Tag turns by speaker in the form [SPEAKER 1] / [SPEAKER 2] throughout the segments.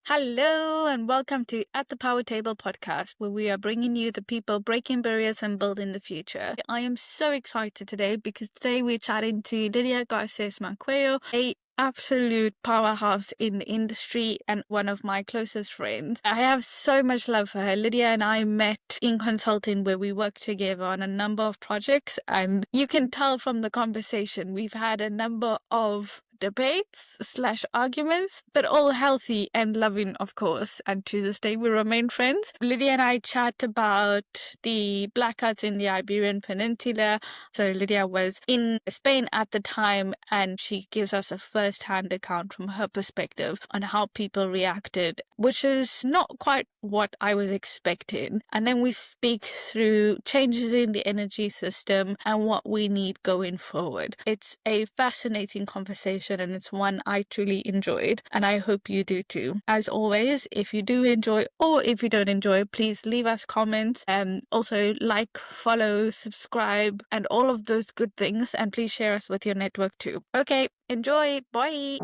[SPEAKER 1] Hello and welcome to At the Power Table podcast, where we are bringing you the people breaking barriers and building the future. I am so excited today because today we're chatting to Lidia Garces Marcuello, a absolute powerhouse in the industry and one of my closest friends. I have so much love for her. Lidia and I met in consulting where we worked together on a number of projects, and you can tell from the conversation we've had a number of debates/arguments, but all healthy and loving, of course. And to this day, we remain friends. Lidia and I chat about the blackouts in the Iberian Peninsula. So Lidia was in Spain at the time, and she gives us a first-hand account from her perspective on how people reacted, which is not quite what I was expecting. And then we speak through changes in the energy system and what we need going forward. It's a fascinating conversation, and it's one I truly enjoyed, and I hope you do too. As always, if you do enjoy or if you don't enjoy, please leave us comments and also like, follow, subscribe, and all of those good things, and please share us with your network too. Okay, enjoy. Bye.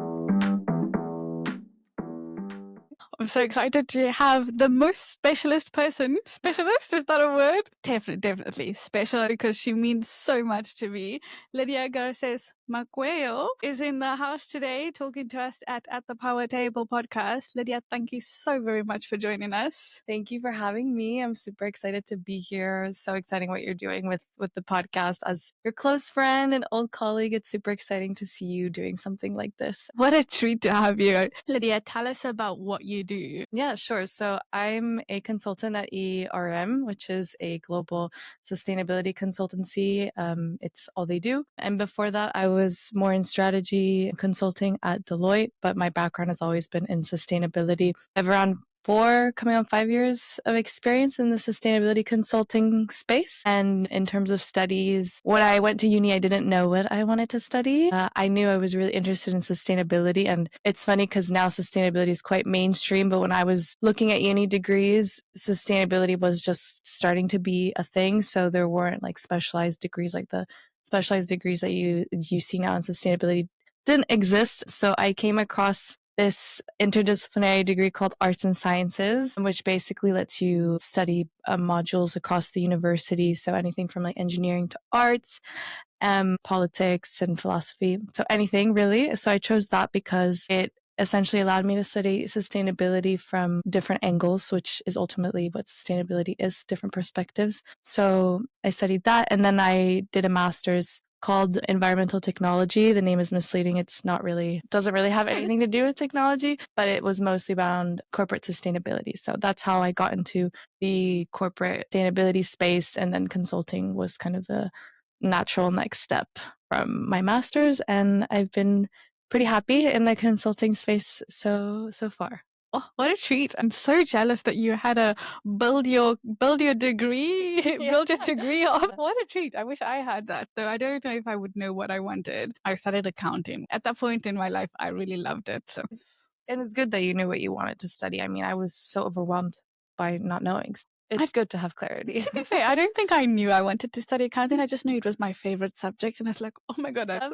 [SPEAKER 1] I'm so excited to have the most specialist person. Specialist, is that a word? Definitely. Special because she means so much to me. Lidia Garces Marcuello is in the house today talking to us at the Power Table podcast. Lidia, thank you so very much for joining us.
[SPEAKER 2] Thank you for having me. I'm super excited to be here. It's so exciting what you're doing with the podcast. As your close friend and old colleague, it's super exciting to see you doing something like this.
[SPEAKER 1] What a treat to have you. Lidia, tell us about what you do.
[SPEAKER 2] Yeah, sure. So I'm a consultant at ERM, which is a global sustainability consultancy. It's all they do. And before that, I was more in strategy consulting at Deloitte, but my background has always been in sustainability. I have around 5 years of experience in the sustainability consulting space. And in terms of studies, when I went to uni, I didn't know what I wanted to study. I knew I was really interested in sustainability. And it's funny because now sustainability is quite mainstream. But when I was looking at uni degrees, sustainability was just starting to be a thing. So there weren't like specialized degrees, like the specialized degrees that you see now in sustainability didn't exist. So I came across this interdisciplinary degree called Arts and Sciences, which basically lets you study modules across the university. So anything from like engineering to arts, politics and philosophy. So anything really. So I chose that because it essentially allowed me to study sustainability from different angles, which is ultimately what sustainability is, different perspectives. So I studied that, and then I did a master's called environmental technology. The name is misleading. Doesn't really have anything to do with technology, but it was mostly around corporate sustainability. So that's how I got into the corporate sustainability space, and then consulting was kind of the natural next step from my master's, and I've been pretty happy in the consulting space so far.
[SPEAKER 1] Oh, what a treat. I'm so jealous that you had a build your degree, build your degree off. What a treat. I wish I had that, though I don't know if I would know what I wanted. I studied accounting. At that point in my life, I really loved it. So,
[SPEAKER 2] and it's good that you knew what you wanted to study. I mean, I was so overwhelmed by not knowing. It's good to have clarity.
[SPEAKER 1] To be fair, I don't think I knew I wanted to study accounting. I just knew it was my favorite subject. And I was like, oh my God, I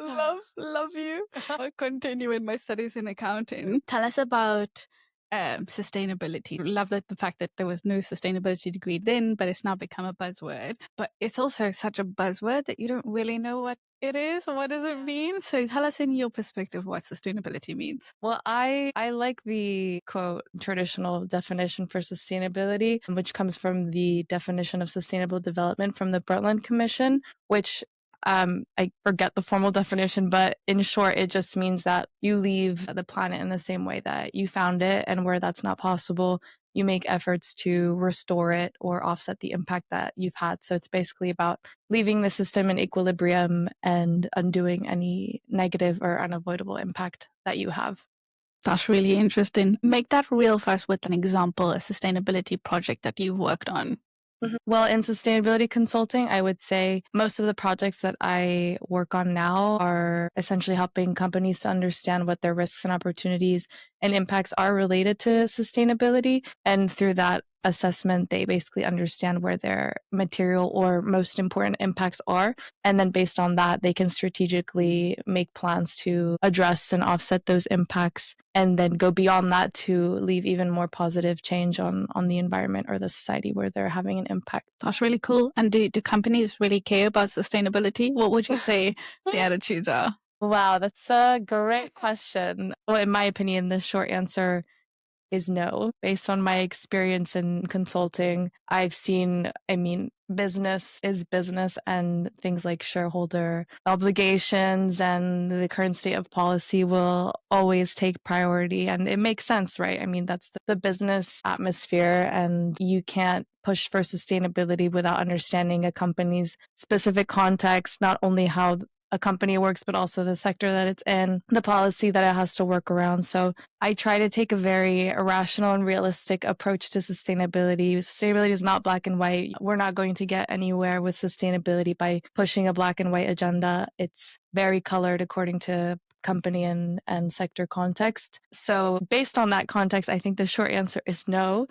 [SPEAKER 1] love you. I'll continue in my studies in accounting. Tell us about sustainability. Love that the fact that there was no sustainability degree then, but it's now become a buzzword. But it's also such a buzzword that you don't really know what it is or what does it mean. So tell us in your perspective what sustainability means.
[SPEAKER 2] Well, I like the quote traditional definition for sustainability, which comes from the definition of sustainable development from the Brundtland Commission, which I forget the formal definition, but in short, it just means that you leave the planet in the same way that you found it, and where that's not possible, you make efforts to restore it or offset the impact that you've had. So it's basically about leaving the system in equilibrium and undoing any negative or unavoidable impact that you have.
[SPEAKER 1] That's really interesting. Make that real first with an example, a sustainability project that you've worked on.
[SPEAKER 2] Well, in sustainability consulting, I would say most of the projects that I work on now are essentially helping companies to understand what their risks and opportunities and impacts are related to sustainability. And through that assessment, they basically understand where their material or most important impacts are. And then based on that, they can strategically make plans to address and offset those impacts, and then go beyond that to leave even more positive change on the environment or the society where they're having an impact.
[SPEAKER 1] That's really cool. And do companies really care about sustainability? What would you say the attitudes are?
[SPEAKER 2] Wow, that's a great question. Well, in my opinion, the short answer is no. Based on my experience in consulting, I've seen, business is business, and things like shareholder obligations and the current state of policy will always take priority. And it makes sense, right? That's the business atmosphere, and you can't push for sustainability without understanding a company's specific context, not only how a company works, but also the sector that it's in, the policy that it has to work around. So I try to take a very rational and realistic approach to sustainability. Sustainability is not black and white. We're not going to get anywhere with sustainability by pushing a black and white agenda. It's very colored according to company and sector context. So based on that context, I think the short answer is no.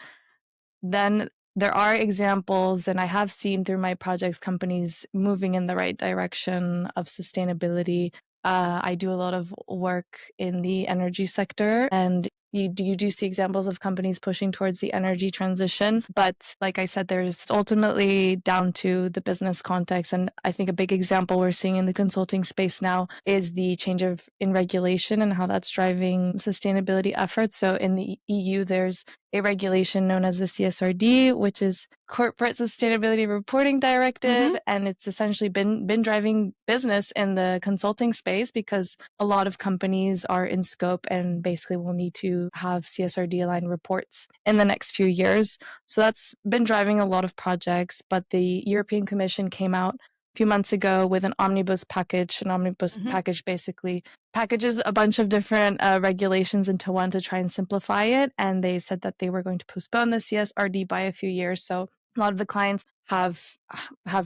[SPEAKER 2] Then there are examples, and I have seen through my projects companies moving in the right direction of sustainability. I do a lot of work in the energy sector, and you do see examples of companies pushing towards the energy transition. But like I said, there's ultimately down to the business context. And I think a big example we're seeing in the consulting space now is the change in regulation and how that's driving sustainability efforts. So in the EU, there's a regulation known as the CSRD, which is Corporate Sustainability Reporting Directive, and it's essentially been driving business in the consulting space because a lot of companies are in scope and basically will need to have CSRD aligned reports in the next few years. So that's been driving a lot of projects, but the European Commission came out a few months ago with an omnibus package. An omnibus package basically packages a bunch of different regulations into one to try and simplify it. And they said that they were going to postpone the CSRD by a few years. So a lot of the clients have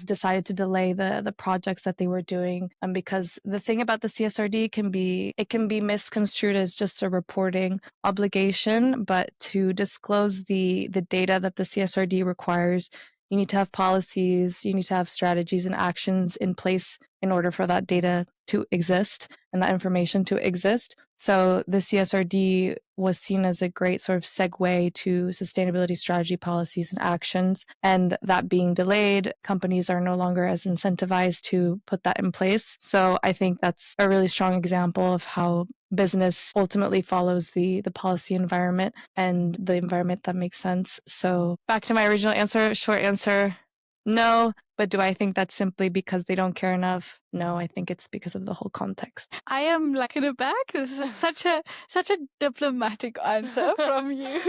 [SPEAKER 2] decided to delay the projects that they were doing. And because the thing about the CSRD can be misconstrued as just a reporting obligation, but to disclose the data that the CSRD requires, you need to have policies, you need to have strategies and actions in place in order for that data to exist and that information to exist. So the CSRD was seen as a great sort of segue to sustainability strategy, policies, and actions. And that being delayed, companies are no longer as incentivized to put that in place. So I think that's a really strong example of how business ultimately follows the policy environment and the environment that makes sense. So back to my original answer, short answer, no. But do I think that's simply because they don't care enough? No, I think it's because of the whole context.
[SPEAKER 1] I am taken aback. This is such a diplomatic answer from you.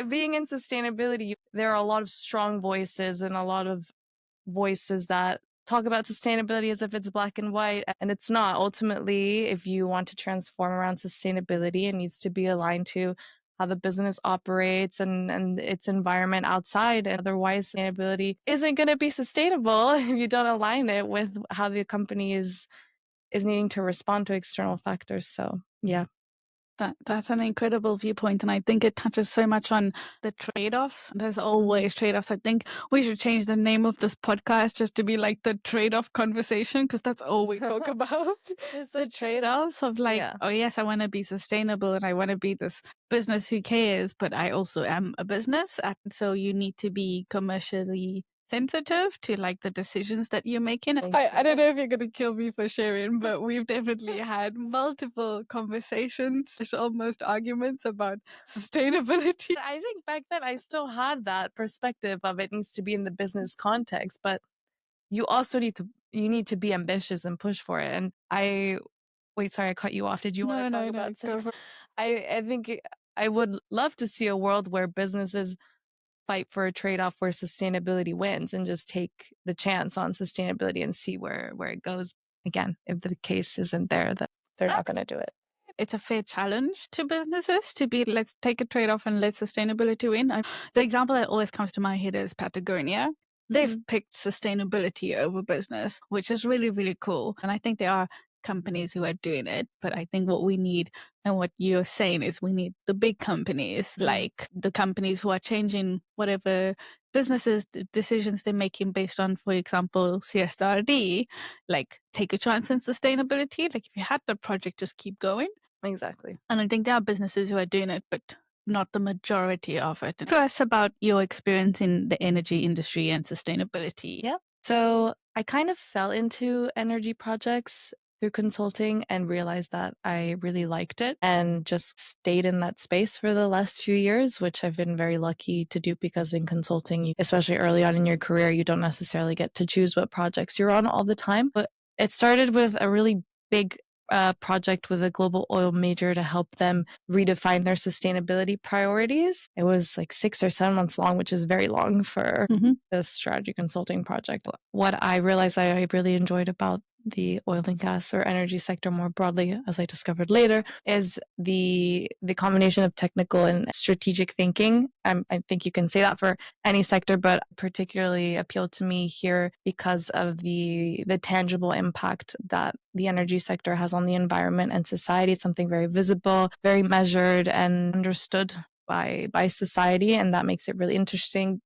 [SPEAKER 2] Being in sustainability, there are a lot of strong voices and a lot of voices that talk about sustainability as if it's black and white, and it's not. Ultimately, if you want to transform around sustainability, it needs to be aligned to how the business operates and its environment outside. Otherwise, sustainability isn't going to be sustainable if you don't align it with how the company is needing to respond to external factors. So, yeah.
[SPEAKER 1] That's an incredible viewpoint, and I think it touches so much on the trade-offs. There's always trade-offs. I think we should change the name of this podcast just to be like the trade-off conversation, because that's all we talk about. It's the trade-offs of oh yes, I want to be sustainable and I want to be this business who cares, but I also am a business, and so you need to be commercially sensitive to the decisions that you're making. I don't know if you're going to kill me for sharing, but we've definitely had multiple conversations, almost arguments about sustainability.
[SPEAKER 2] I think back then I still had that perspective of it needs to be in the business context, but you also need to be ambitious and push for it. And wait, sorry, I cut you off. Did you want to talk about this? I think I would love to see a world where businesses fight for a trade-off where sustainability wins and just take the chance on sustainability and see where it goes. Again, if the case isn't there, that they're not going to do it.
[SPEAKER 1] It's a fair challenge to businesses to be, let's take a trade-off and let sustainability win. The example that always comes to my head is Patagonia. They've picked sustainability over business, which is really, really cool. And I think there are companies who are doing it. But I think what we need, and what you're saying, is we need the big companies, like the companies who are changing whatever businesses decisions they're making based on, for example, CSRD, like take a chance in sustainability. Like if you had the project, just keep going.
[SPEAKER 2] Exactly.
[SPEAKER 1] And I think there are businesses who are doing it, but not the majority of it. Tell us about your experience in the energy industry and sustainability.
[SPEAKER 2] Yeah. So I kind of fell into energy projects through consulting and realized that I really liked it and just stayed in that space for the last few years, which I've been very lucky to do, because in consulting, especially early on in your career, you don't necessarily get to choose what projects you're on all the time. But it started with a really big project with a global oil major to help them redefine their sustainability priorities. It was like 6 or 7 months long, which is very long for this strategy consulting project. What I realized I really enjoyed about the oil and gas or energy sector more broadly, as I discovered later, is the combination of technical and strategic thinking. I think you can say that for any sector, but particularly appealed to me here because of the tangible impact that the energy sector has on the environment and society. It's something very visible, very measured, and understood by society, and that makes it really interesting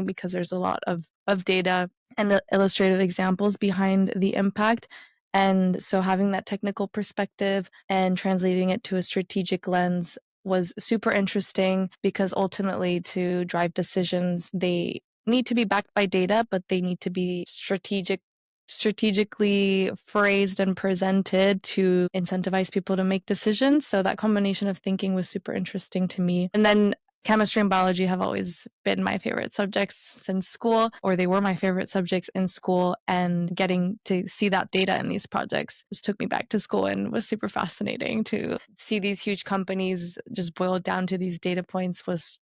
[SPEAKER 2] because there's a lot of data and illustrative examples behind the impact. And so having that technical perspective and translating it to a strategic lens was super interesting, because ultimately to drive decisions, they need to be backed by data, but they need to be strategically phrased and presented to incentivize people to make decisions. So that combination of thinking was super interesting to me. And then chemistry and biology have always been my favorite subjects since school, or they were my favorite subjects in school, and getting to see that data in these projects just took me back to school and was super fascinating. To see these huge companies just boiled down to these data points was,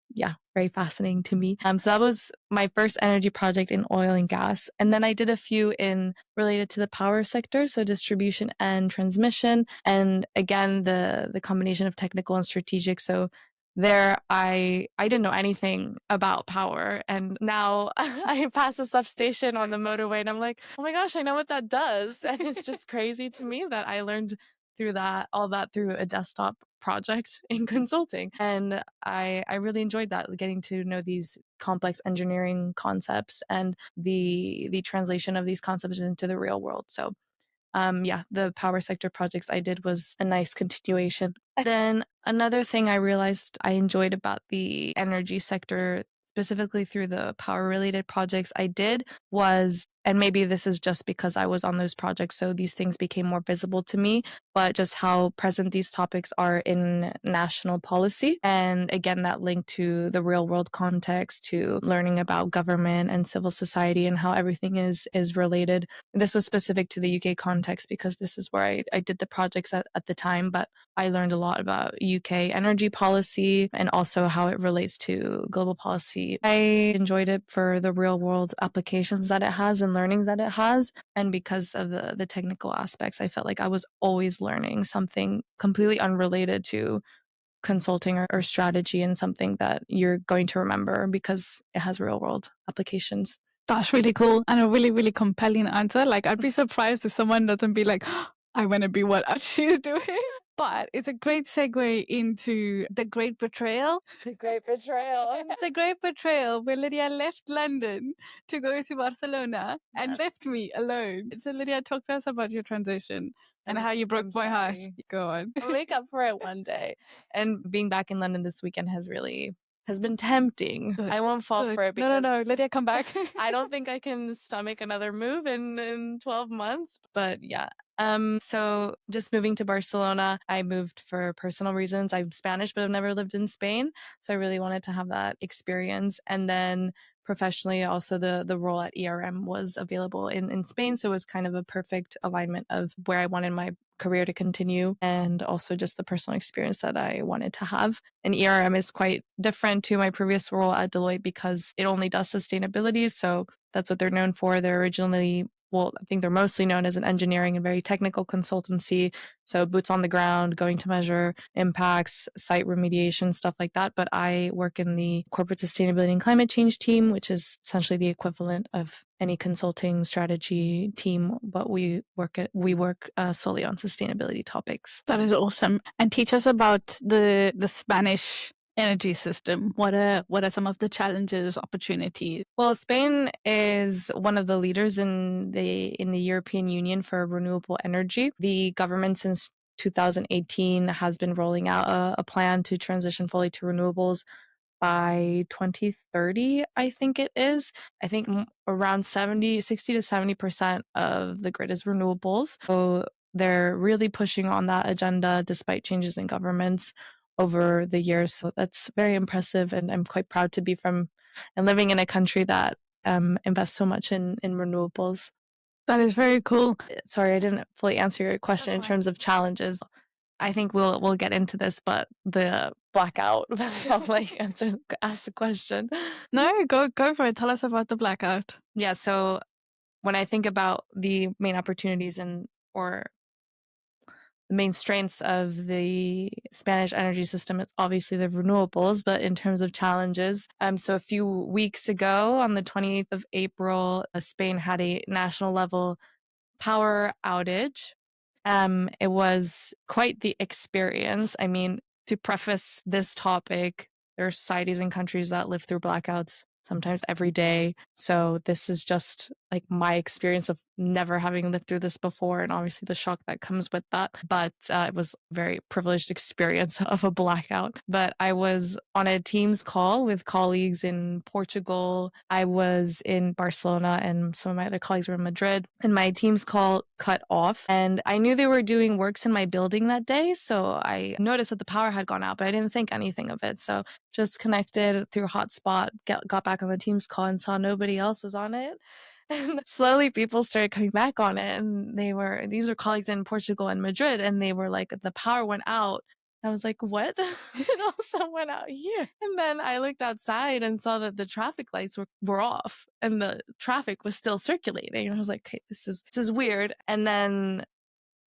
[SPEAKER 2] very fascinating to me. So that was my first energy project in oil and gas. And then I did a few related to the power sector, so distribution and transmission. And again, the combination of technical and strategic. So there, I didn't know anything about power, and now I pass a substation on the motorway and I'm like, oh my gosh, I know what that does. And it's just crazy to me that I learned all that through a desktop project in consulting. And I really enjoyed that, getting to know these complex engineering concepts and the translation of these concepts into the real world. So the power sector projects I did was a nice continuation. Then another thing I realized I enjoyed about the energy sector, specifically through the power related projects I did, was, and maybe this is just because I was on those projects, so these things became more visible to me, but just how present these topics are in national policy. And again, that link to the real world context, to learning about government and civil society and how everything is related. This was specific to the UK context because this is where I did the projects at the time, but I learned a lot about UK energy policy and also how it relates to global policy. I enjoyed it for the real world applications that it has and learnings that it has. And because of the technical aspects, I felt like I was always learning something completely unrelated to consulting or strategy, and something that you're going to remember because it has real world applications.
[SPEAKER 1] That's really cool and a really, really compelling answer. Like, I'd be surprised if someone doesn't be like, I want to be what she's doing. But it's a great segue into The Great Betrayal.
[SPEAKER 2] The Great Betrayal.
[SPEAKER 1] The Great Betrayal, where Lydia left London to go to Barcelona and left me alone. So Lydia, talk to us about your transition and how you broke my heart. Go on.
[SPEAKER 2] I'll make up for it one day. And being back in London this weekend has been tempting.
[SPEAKER 1] Good.
[SPEAKER 2] I won't fall for it.
[SPEAKER 1] No, Lydia, come back.
[SPEAKER 2] I don't think I can stomach another move in 12 months. But yeah. So just moving to Barcelona, I moved for personal reasons. I'm Spanish, but I've never lived in Spain. So I really wanted to have that experience. And then professionally, also the role at ERM was available in Spain. So it was kind of a perfect alignment of where I wanted my career to continue, and also just the personal experience that I wanted to have. And ERM is quite different to my previous role at Deloitte because it only does sustainability. So that's what they're known for. They're originally well, I think they're mostly known as an engineering and very technical consultancy. So boots on the ground, going to measure impacts, site remediation, stuff like that. But I work in the corporate sustainability and climate change team, which is essentially the equivalent of any consulting strategy team, but we work solely on sustainability topics.
[SPEAKER 1] That is awesome. And teach us about the Spanish energy system. What are some of the challenges, opportunities?
[SPEAKER 2] Well, Spain is one of the leaders in the European Union for renewable energy. The government since 2018 has been rolling out a plan to transition fully to renewables by 2030, I think it is. I think around 60 to 70% of the grid is renewables. So they're really pushing on that agenda despite changes in governments over the years. So that's very impressive. And I'm quite proud to be from and living in a country that invests so much in renewables.
[SPEAKER 1] That is very cool.
[SPEAKER 2] Sorry, I didn't fully answer your question in terms of challenges. I think we'll get into this, but the blackout. I'll like ask the question.
[SPEAKER 1] No, go for it. Tell us about the blackout.
[SPEAKER 2] Yeah. So when I think about the main opportunities or the main strengths of the Spanish energy system, it's obviously the renewables. But in terms of challenges, so a few weeks ago, on the 28th of April, Spain had a national level power outage. It was quite the experience. I mean, to preface this topic, there are societies and countries that live through blackouts sometimes every day. So this is just like my experience of never having lived through this before, and obviously the shock that comes with that. But it was a very privileged experience of a blackout. But I was on a Teams call with colleagues in Portugal. I was in Barcelona, and some of my other colleagues were in Madrid. And my Teams call cut off, and I knew they were doing works in my building that day. So I noticed that the power had gone out, but I didn't think anything of it. So just connected through hotspot, got back on the Teams call and saw nobody else was on it. And slowly people started coming back on it. And these were colleagues in Portugal and Madrid. And they were like, the power went out. I was like, what? It also went out here. And then I looked outside and saw that the traffic lights were off and the traffic was still circulating. And I was like, okay, this is weird. And then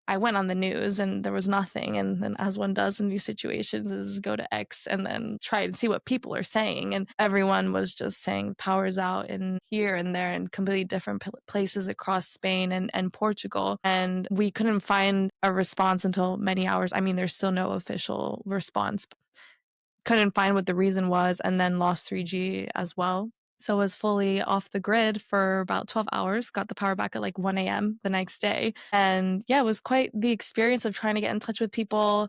[SPEAKER 2] I went on the news and there was nothing. And then, as one does in these situations, is go to X and then try and see what people are saying. And everyone was just saying power's out in here and there in completely different places across Spain and Portugal. And we couldn't find a response until many hours. I mean, there's still no official response. Couldn't find what the reason was, and then lost 3G as well. So was fully off the grid for about 12 hours, got the power back at like 1 a.m. the next day. And yeah, it was quite the experience of trying to get in touch with people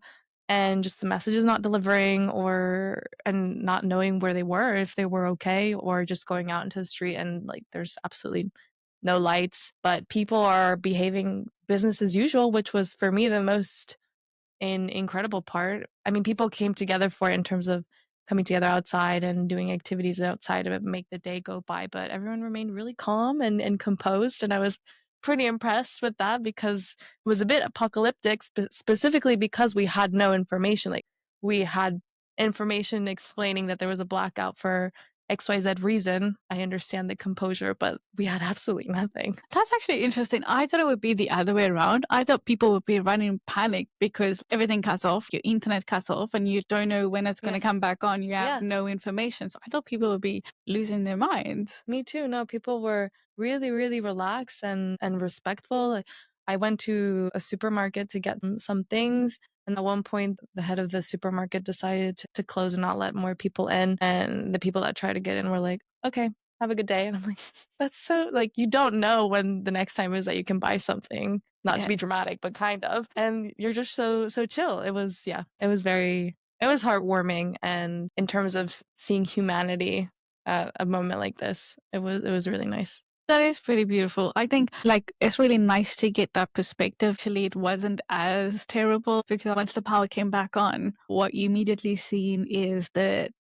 [SPEAKER 2] and just the messages not delivering and not knowing where they were, if they were okay, or just going out into the street and like there's absolutely no lights, but people are behaving business as usual, which was for me the most incredible part. I mean, people came together for it in terms of coming together outside and doing activities outside of it, make the day go by. But everyone remained really calm and composed. And I was pretty impressed with that because it was a bit apocalyptic, specifically because we had no information. Like we had information explaining that there was a blackout for XYZ reason. I understand the composure, but we had absolutely nothing.
[SPEAKER 1] That's actually interesting. I thought it would be the other way around. I thought people would be running panic because everything cuts off, your internet cuts off, and you don't know when it's going to come back on. You have no information. So I thought people would be losing their minds.
[SPEAKER 2] Me too. No, people were really, really relaxed and respectful. I went to a supermarket to get some things. And at one point, the head of the supermarket decided to close and not let more people in. And the people that tried to get in were like, okay, have a good day. And I'm like, that's so, like, you don't know when the next time is that you can buy something. Not to be dramatic, but kind of. And you're just so chill. It was heartwarming. And in terms of seeing humanity at a moment like this, it was really nice.
[SPEAKER 1] That is pretty beautiful. I think like it's really nice to get that perspective. Actually, it wasn't as terrible because once the power came back on, what you immediately seen is the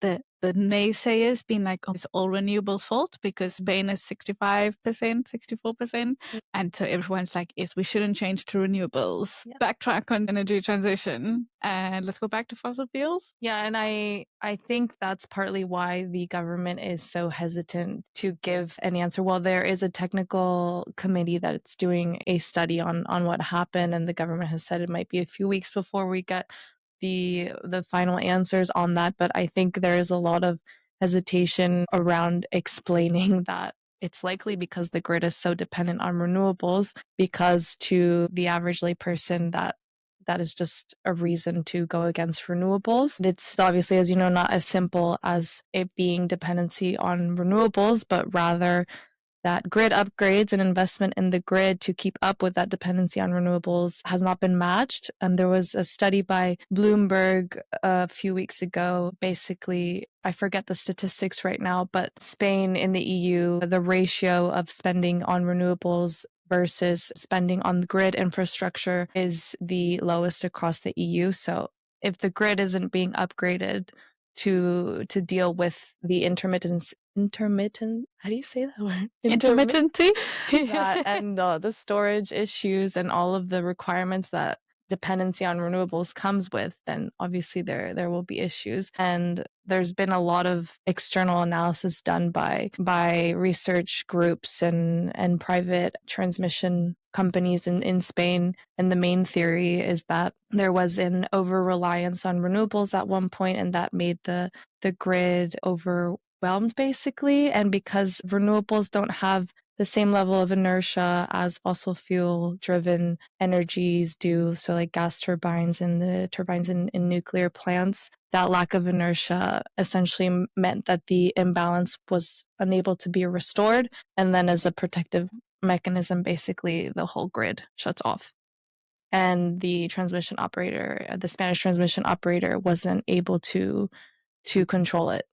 [SPEAKER 1] the naysayers being like, oh, it's all renewables' fault because Spain is 65%, 64%. And so everyone's like, we shouldn't change to renewables. Yeah. Backtrack on energy transition and let's go back to fossil fuels.
[SPEAKER 2] Yeah, and I think that's partly why the government is so hesitant to give an answer. Well, there is a technical committee that's doing a study on what happened, and the government has said it might be a few weeks before we get the final answers on that. But I think there is a lot of hesitation around explaining that it's likely because the grid is so dependent on renewables, because to the average layperson that is just a reason to go against renewables. It's obviously, as you know, not as simple as it being dependency on renewables, but rather that grid upgrades and investment in the grid to keep up with that dependency on renewables has not been matched. And there was a study by Bloomberg a few weeks ago. Basically, I forget the statistics right now, but Spain in the EU, the ratio of spending on renewables versus spending on grid infrastructure is the lowest across the EU. So if the grid isn't being upgraded to deal with the intermittent, how do you say that word?
[SPEAKER 1] Intermittency.
[SPEAKER 2] That and the storage issues and all of the requirements that dependency on renewables comes with, then obviously there will be issues. And there's been a lot of external analysis done by research groups and private transmission companies in Spain. And the main theory is that there was an over-reliance on renewables at one point, and that made the grid overwhelmed, basically. And because renewables don't have the same level of inertia as fossil fuel driven energies do, so like gas turbines and the turbines in nuclear plants, that lack of inertia essentially meant that the imbalance was unable to be restored. And then as a protective mechanism, basically the whole grid shuts off. And the transmission operator, the Spanish transmission operator, wasn't able to control it,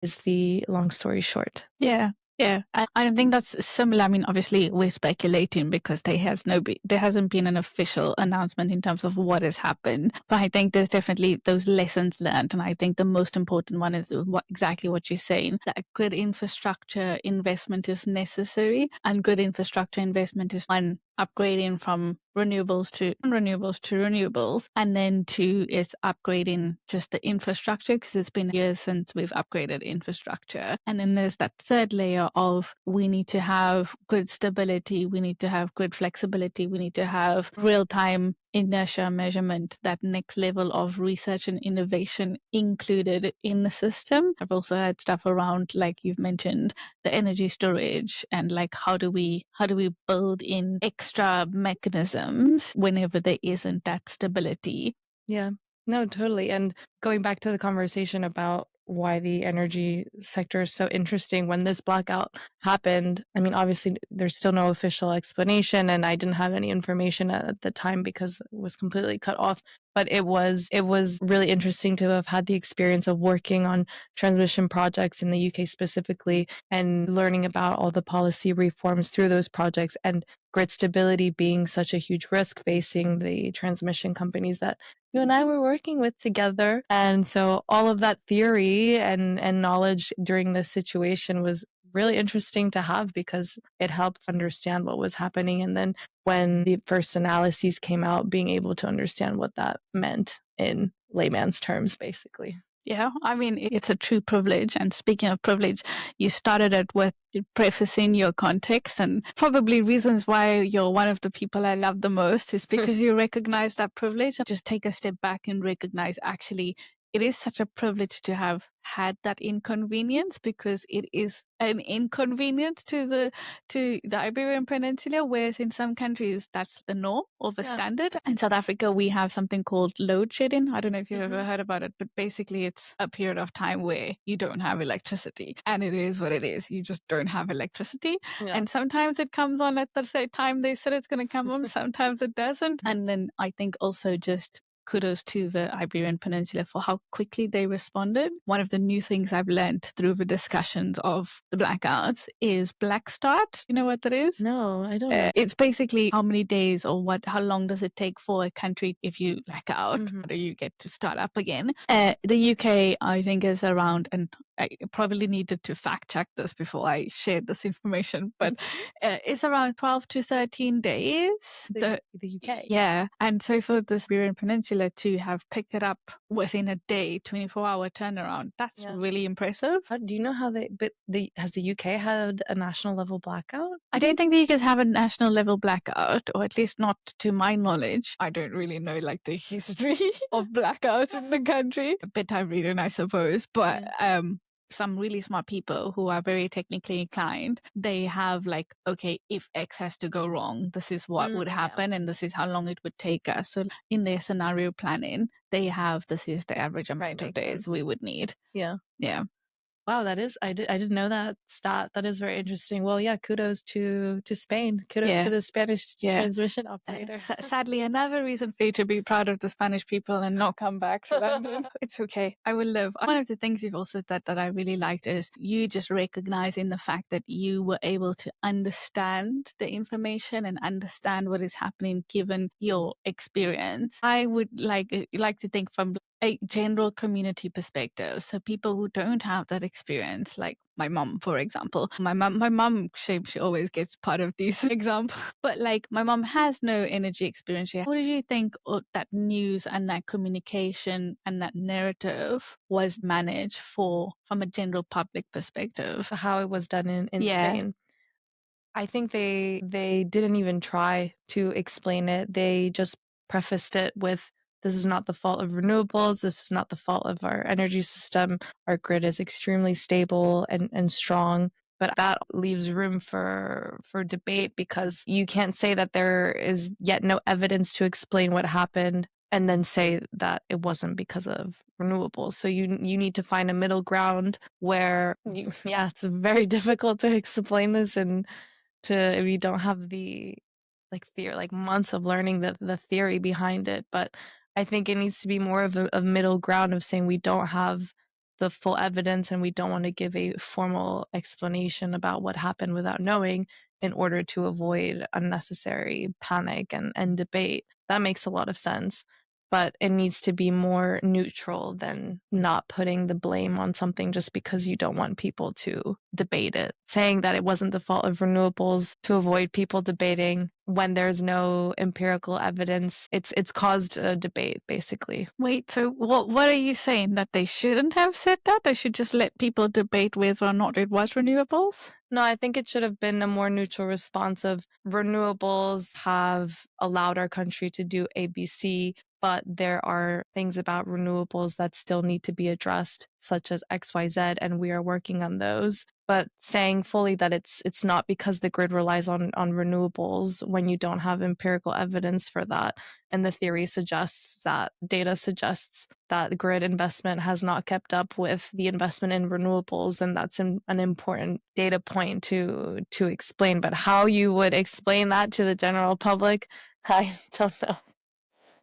[SPEAKER 2] is the long story short.
[SPEAKER 1] Yeah. Yeah, I think that's similar. I mean, obviously, we're speculating because there hasn't been an official announcement in terms of what has happened. But I think there's definitely those lessons learned, and I think the most important one is exactly what you're saying. That grid infrastructure investment is necessary, and grid infrastructure investment is one, upgrading from renewables to renewables, and then two is upgrading just the infrastructure, because it's been years since we've upgraded infrastructure. And then there's that third layer of we need to have grid stability, we need to have grid flexibility, we need to have real-time inertia measurement, that next level of research and innovation included in the system. I've also had stuff around, like you've mentioned, the energy storage and like how do we build in extra mechanisms whenever there isn't that stability.
[SPEAKER 2] Yeah, no, totally. And going back to the conversation about why the energy sector is so interesting, when this blackout happened, I mean, obviously there's still no official explanation, and I didn't have any information at the time because it was completely cut off. But it was really interesting to have had the experience of working on transmission projects in the UK specifically, and learning about all the policy reforms through those projects, and grid stability being such a huge risk facing the transmission companies that you and I were working with together. And so all of that theory and knowledge during this situation was really interesting to have, because it helped understand what was happening. And then when the first analyses came out, being able to understand what that meant in layman's terms, basically.
[SPEAKER 1] Yeah, I mean, it's a true privilege. And speaking of privilege, you started it with prefacing your context, and probably reasons why you're one of the people I love the most is because you recognize that privilege. Just take a step back and recognize, actually, it is such a privilege to have had that inconvenience, because it is an inconvenience to the Iberian Peninsula, whereas in some countries that's the norm or the standard. In South Africa, we have something called load shedding. I don't know if you've ever heard about it, but basically it's a period of time where you don't have electricity, and it is what it is. You just don't have electricity. Yeah. And sometimes it comes on at the same time they said it's going to come on, sometimes it doesn't. And then I think also just kudos to the Iberian Peninsula for how quickly they responded. One of the new things I've learned through the discussions of the blackouts is black start. You know what that is?
[SPEAKER 2] No, I don't know.
[SPEAKER 1] It's basically how many days or how long does it take for a country if you black out, or you get to start up again. The UK, I think, is around, and I probably needed to fact check this before I shared this information, but it's around 12 to 13 days.
[SPEAKER 2] The UK.
[SPEAKER 1] Yeah. And so for this Iberian Peninsula to have picked it up within a day, 24-hour turnaround, that's really impressive.
[SPEAKER 2] Do you know how has the UK had a national level blackout?
[SPEAKER 1] I don't think the UK have a national level blackout, or at least not to my knowledge. I don't really know like the history of blackouts in the country. A bit I'm reading, I suppose, but some really smart people who are very technically inclined, they have like, okay, if X has to go wrong, this is what would happen and this is how long it would take us. So in their scenario planning, they have, this is the average amount of days we would need.
[SPEAKER 2] Yeah.
[SPEAKER 1] Yeah.
[SPEAKER 2] Wow, that is, I didn't know that stat. That is very interesting. Well, yeah, kudos to Spain. Kudos to the Spanish transmission operator.
[SPEAKER 1] Sadly, another reason for you to be proud of the Spanish people and not come back to London. It's okay. I will live. One of the things you've also said that I really liked is you just recognizing the fact that you were able to understand the information and understand what is happening given your experience. I would like to think from a general community perspective. So people who don't have that experience, like my mom, for example. My mom, she always gets part of these examples. But like my mom has no energy experience yet. How did you think that news and that communication and that narrative was managed from a general public perspective?
[SPEAKER 2] How it was done in Spain? I think they didn't even try to explain it. They just prefaced it with, this is not the fault of renewables. This is not the fault of our energy system. Our grid is extremely stable and strong. But that leaves room for debate, because you can't say that there is yet no evidence to explain what happened and then say that it wasn't because of renewables. So you need to find a middle ground where, it's very difficult to explain this, and if you don't have the months of learning the theory behind it. But I think it needs to be more of a middle ground of saying we don't have the full evidence and we don't want to give a formal explanation about what happened without knowing, in order to avoid unnecessary panic and debate. That makes a lot of sense. But it needs to be more neutral than not putting the blame on something just because you don't want people to debate it. Saying that it wasn't the fault of renewables to avoid people debating when there's no empirical evidence, it's caused a debate, basically.
[SPEAKER 1] Wait, so what are you saying? That they shouldn't have said that? They should just let people debate whether or not it was renewables?
[SPEAKER 2] No, I think it should have been a more neutral response of, renewables have allowed our country to do ABC, but there are things about renewables that still need to be addressed, such as XYZ, and we are working on those. But saying fully that it's not because the grid relies on renewables when you don't have empirical evidence for that. And the theory suggests that, data suggests that the grid investment has not kept up with the investment in renewables, and that's an important data point to explain. But how you would explain that to the general public, I don't know.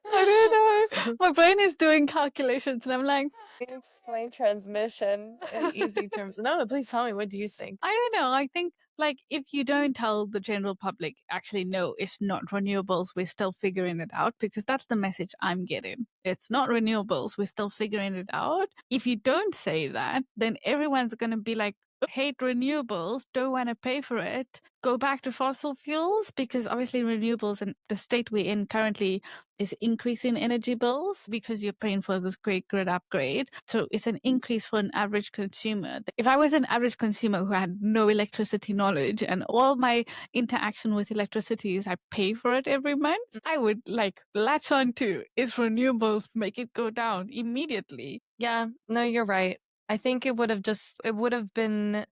[SPEAKER 1] I don't know. My brain is doing calculations and I'm like,
[SPEAKER 2] explain transmission in easy terms. No, please tell me, what do you think?
[SPEAKER 1] I don't know. I think like if you don't tell the general public, actually, no, it's not renewables, we're still figuring it out, because that's the message I'm getting. It's not renewables, we're still figuring it out. If you don't say that, then everyone's going to be like, hate renewables, don't want to pay for it, go back to fossil fuels, because obviously renewables in the state we're in currently is increasing energy bills because you're paying for this great grid upgrade. So it's an increase for an average consumer. If I was an average consumer who had no electricity knowledge and all my interaction with electricity is I pay for it every month, I would like latch on to is renewables, make it go down immediately.
[SPEAKER 2] Yeah, no, you're right. I think it would have been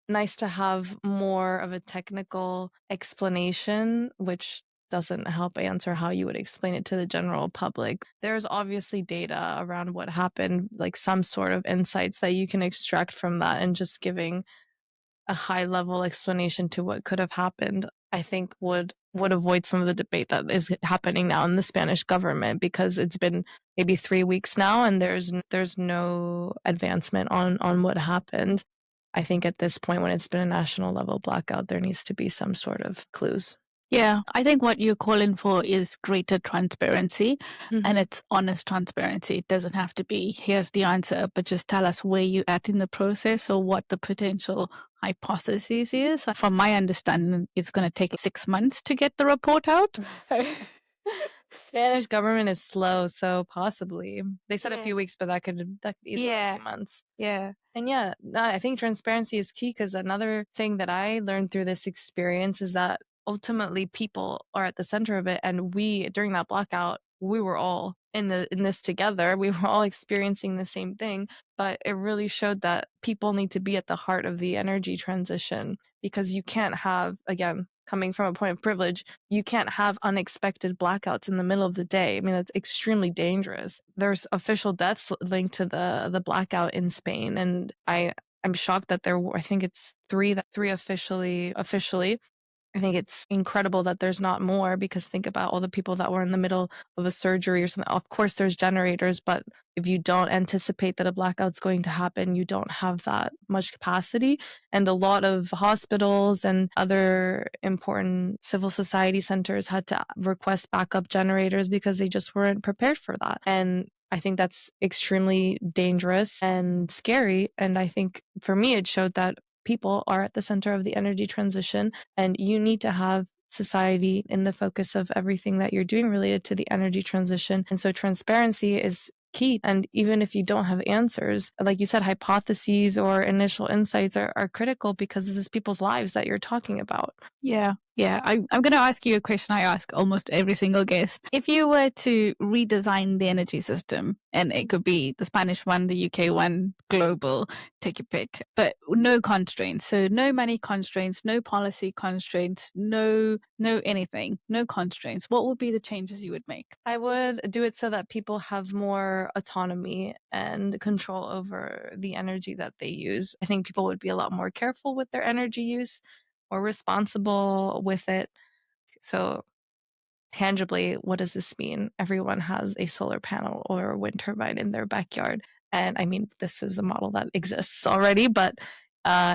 [SPEAKER 2] nice to have more of a technical explanation, which doesn't help answer how you would explain it to the general public. There's obviously data around what happened, like some sort of insights that you can extract from that, and just giving a high level explanation to what could have happened, I think would would avoid some of the debate that is happening now in the Spanish government, because it's been maybe 3 weeks now and there's no advancement on what happened. I think at this point, when it's been a national level blackout, there needs to be some sort of clues.
[SPEAKER 1] Yeah, I think what you're calling for is greater transparency, and it's honest transparency. It doesn't have to be, here's the answer, but just tell us where you're at in the process or what the potential hypothesis is. From my understanding, it's going to take 6 months to get the report out.
[SPEAKER 2] Spanish government is slow, so possibly. They said a
[SPEAKER 1] Yeah.
[SPEAKER 2] few weeks, but that could easily be
[SPEAKER 1] Yeah.
[SPEAKER 2] months.
[SPEAKER 1] Yeah.
[SPEAKER 2] And yeah, no, I think transparency is key, because another thing that I learned through this experience is that ultimately people are at the center of it. And we, during that blackout, we were all in this together. We were all experiencing the same thing, but it really showed that people need to be at the heart of the energy transition, because you can't have, again, coming from a point of privilege, you can't have unexpected blackouts in the middle of the day. I mean, that's extremely dangerous. There's official deaths linked to the blackout in Spain, and I'm shocked that there were, I think it's three officially. I think it's incredible that there's not more, because think about all the people that were in the middle of a surgery or something. Of course, there's generators, but if you don't anticipate that a blackout's going to happen, you don't have that much capacity. And a lot of hospitals and other important civil society centers had to request backup generators because they just weren't prepared for that. And I think that's extremely dangerous and scary. And I think for me, it showed that people are at the center of the energy transition, and you need to have society in the focus of everything that you're doing related to the energy transition. And so transparency is key. And even if you don't have answers, like you said, hypotheses or initial insights are critical, because this is people's lives that you're talking about.
[SPEAKER 1] Yeah. Yeah. I'm going to ask you a question I ask almost every single guest. If you were to redesign the energy system, and it could be the Spanish one, the UK one, global, take your pick, but no constraints. So no money constraints, no policy constraints, no anything, no constraints. What would be the changes you would make?
[SPEAKER 2] I would do it so that people have more autonomy and control over the energy that they use. I think people would be a lot more careful with their energy use, or responsible with it. So tangibly, what does this mean? Everyone has a solar panel or a wind turbine in their backyard. And I mean, this is a model that exists already, but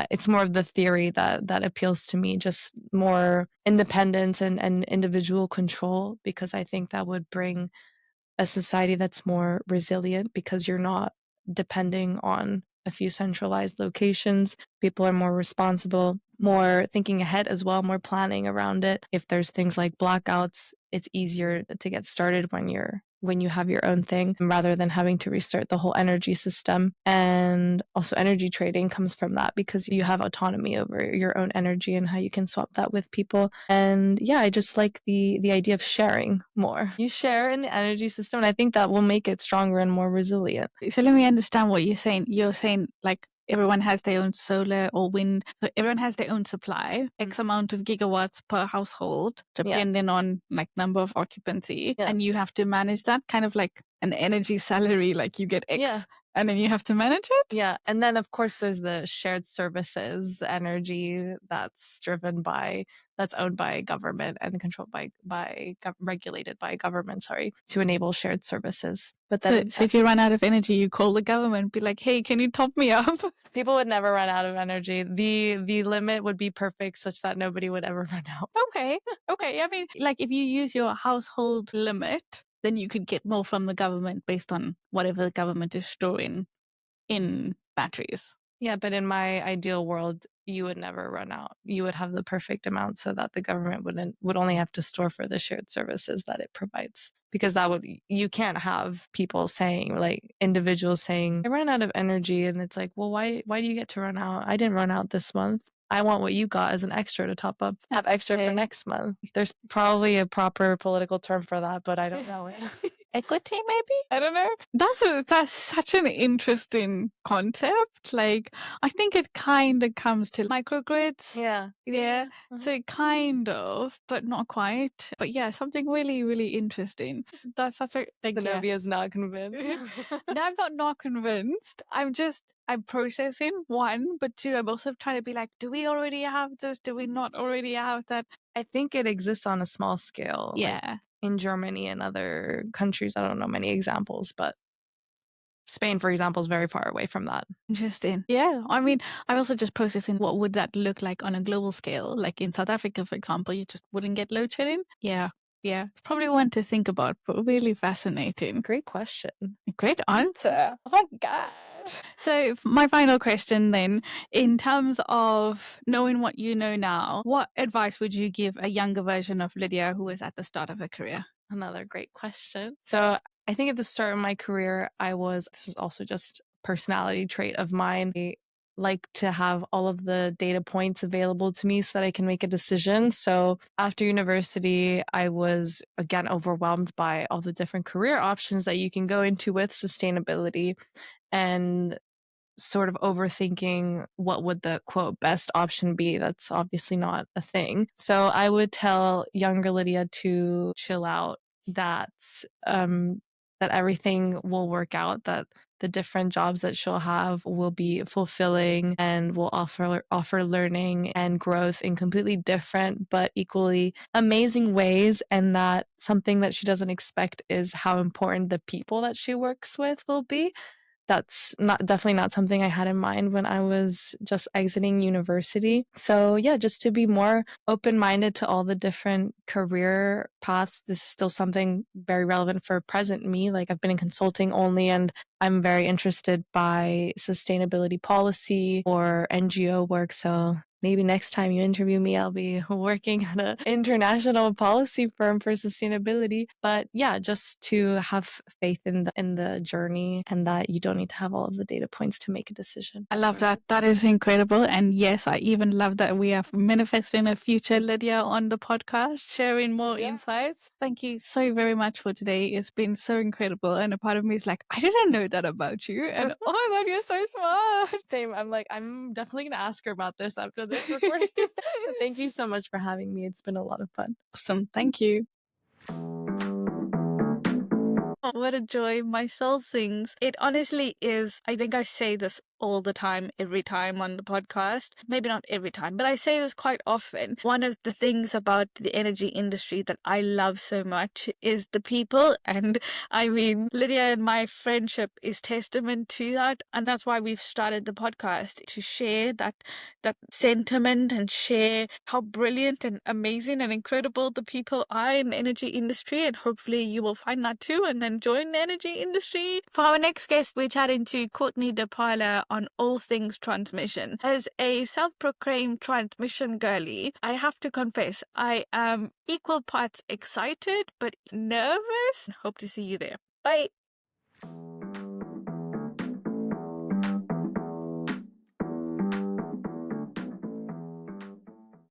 [SPEAKER 2] it's more of the theory that appeals to me, just more independence and individual control, because I think that would bring a society that's more resilient, because you're not depending on a few centralized locations. People are more responsible, more thinking ahead as well, more planning around it. If there's things like blackouts, it's easier to get started when you have your own thing, rather than having to restart the whole energy system. And also energy trading comes from that, because you have autonomy over your own energy and how you can swap that with people. And yeah, I just like the idea of sharing more. You share in the energy system, and I think that will make it stronger and more resilient.
[SPEAKER 1] So let me understand what you're saying. You're saying like everyone has their own solar or wind. So everyone has their own supply, X amount of gigawatts per household, depending on like number of occupancy.
[SPEAKER 2] Yeah.
[SPEAKER 1] And you have to manage that, kind of like an energy salary, like you get X and then you have to manage it.
[SPEAKER 2] Yeah. And then of course there's the shared services energy that's owned by government and controlled regulated by government, to enable shared services. But then
[SPEAKER 1] so if you run out of energy, you call the government, be like, hey, can you top me up?
[SPEAKER 2] People would never run out of energy. The limit would be perfect, such that nobody would ever run out.
[SPEAKER 1] Okay. I mean, like if you use your household limit, then you could get more from the government based on whatever the government is storing in batteries.
[SPEAKER 2] Yeah, but in my ideal world, you would never run out. You would have the perfect amount, so that the government would only have to store for the shared services that it provides. Because you can't have people saying, like individuals saying, I ran out of energy, and it's like, well, why do you get to run out? I didn't run out this month. I want what you got as an extra to top up, have extra for next month. There's probably a proper political term for that, but I don't know it.
[SPEAKER 1] Equity, maybe? I don't know. That's such an interesting concept. Like, I think it kind of comes to microgrids.
[SPEAKER 2] Yeah.
[SPEAKER 1] Mm-hmm. So kind of, but not quite. But yeah, something really, really interesting. That's such a
[SPEAKER 2] Zenobia's not convinced.
[SPEAKER 1] No, I'm not convinced. I'm processing, one, but two, I'm also trying to be like, do we already have this? Do we not already have that?
[SPEAKER 2] I think it exists on a small scale, like
[SPEAKER 1] Yeah.
[SPEAKER 2] in Germany and other countries. I don't know many examples, but Spain, for example, is very far away from that.
[SPEAKER 1] Interesting. Yeah. I mean, I'm also just processing what would that look like on a global scale. Like in South Africa, for example, you just wouldn't get load shedding. Yeah. Yeah. Probably one to think about, but really fascinating.
[SPEAKER 2] Great question.
[SPEAKER 1] Great answer. Oh my God. So, my final question then, in terms of knowing what you know now, what advice would you give a younger version of Lydia who is at the start of her career?
[SPEAKER 2] Another great question. So I think at the start of my career, this is also just a personality trait of mine. I like to have all of the data points available to me so that I can make a decision. So after university, I was again overwhelmed by all the different career options that you can go into with sustainability, and sort of overthinking what would the quote best option be. That's obviously not a thing. So I would tell younger Lydia to chill out, that that everything will work out, that the different jobs that she'll have will be fulfilling and will offer learning and growth in completely different but equally amazing ways, and that something that she doesn't expect is how important the people that she works with will be. That's definitely not something I had in mind when I was just exiting university. So yeah, just to be more open-minded to all the different career paths. This is still something very relevant for present me. Like, I've been in consulting only, and I'm very interested by sustainability policy or NGO work. So maybe next time you interview me, I'll be working at an international policy firm for sustainability. But yeah, just to have faith in the journey, and that you don't need to have all of the data points to make a decision.
[SPEAKER 1] I love that. That is incredible. And yes, I even love that we are manifesting a future Lydia on the podcast, sharing more insights. Thank you so very much for today. It's been so incredible. And a part of me is like, I didn't know that about you. And oh my God, you're so smart.
[SPEAKER 2] Same. I'm definitely going to ask her about this after this recording. Thank you so much for having me. It's been a lot of fun.
[SPEAKER 1] Awesome. Thank you. Oh, what a joy. My soul sings. It honestly is. I think I say this all the time, every time on the podcast. Maybe not every time, but I say this quite often. One of the things about the energy industry that I love so much is the people. And I mean, Lydia and my friendship is testament to that. And that's why we've started the podcast, to share that sentiment and share how brilliant and amazing and incredible the people are in the energy industry. And hopefully you will find that too and then join the energy industry. For our next guest, we're chatting to Courtney DeParla on all things transmission. As a self-proclaimed transmission girly, I have to confess, I am equal parts excited but nervous. Hope to see you there. Bye.